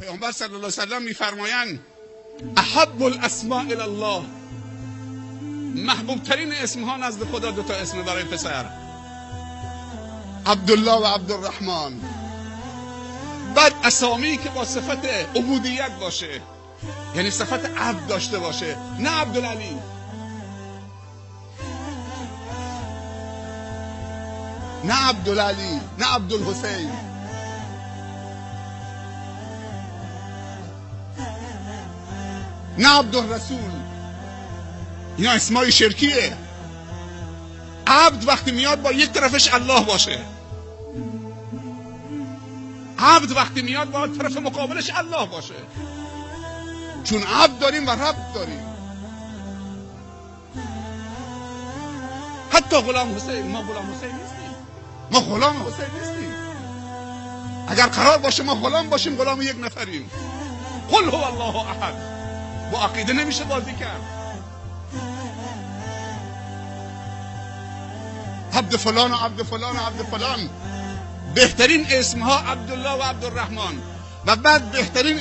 پیامبر صلی الله علیه و سلم میفرمایند احب الاسماء الی الله، محبوب ترین اسم ها نزد خدا دو تا اسم برای پسر، عبدالله و عبدالرحمن. بعد اسامی که با صفت عبودیت باشه، یعنی صفت عبد داشته باشه، نه عبدالعلی، نه عبدالعلی، نه عبدالحسین، نه عبدالرسول. اینا اسمای شرکیه. عبد وقتی میاد با یک طرفش الله باشه، عبد وقتی میاد با طرف مقابلش الله باشه، چون عبد داریم و رب داریم. حتی غلام حسین، ما غلام حسین نیستیم، ما غلام حسین نیستیم. اگر قرار باشه ما غلام باشیم، غلام یک نفریم. قل هو الله احد. با عقیده نمیشه بازی کرد. عبد فلان و عبد فلان و عبد فلان. بهترین اسمها عبدالله و عبدالرحمن. و بعد بهترین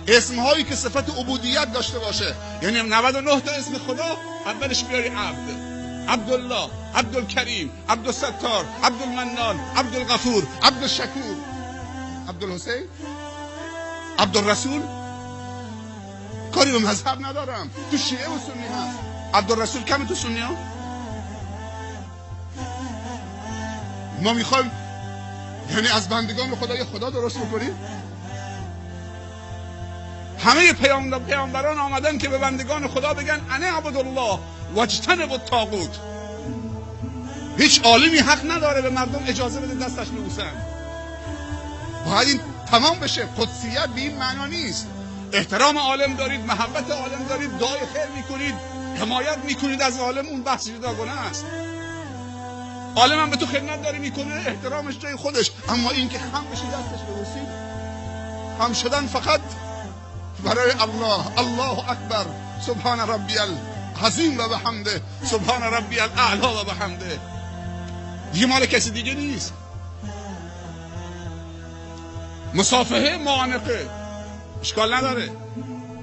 اسمهایی که صفت عبودیت داشته باشه، یعنی 99 تا اسم خدا اولش بیاری عبد. عبدالله، عبدالکریم، عبدالستار، عبدالمنان، عبدالغفور، عبدالشکور، عبدالحسین، عبدالرسول. کاری به مذهب ندارم، تو شیعه و سنی هست. عبدالرسول کمه تو سنی ها؟ ما میخوایم یعنی از بندگان خدا یه خدا درست بکنیم؟ همه پیامبران آمدن که به بندگان خدا بگن انا عبدالله واجتنبوا الطاغوت. هیچ عالمی حق نداره به مردم اجازه بده دستش ببوسن. باید این تمام بشه. قدسیت به این معنا نیست. احترام عالم دارید، محبت عالم دارید، دعای خیر میکنید، حمایت میکنید از عالم، اون بحث جداگانه است. عالم هم به تو خدمت داره میکنه، احترامش جای خودش، اما این که خم بشی دستش ببوسی، خم شدن فقط برای الله. الله اکبر، سبحان ربی العظیم و بحمده، سبحان ربی الاعلی و بحمده. دیگه مال کسی دیگه نیست. مصافحه معانقه اشکال نداره،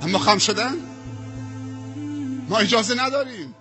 اما خم شدن ما اجازه نداریم.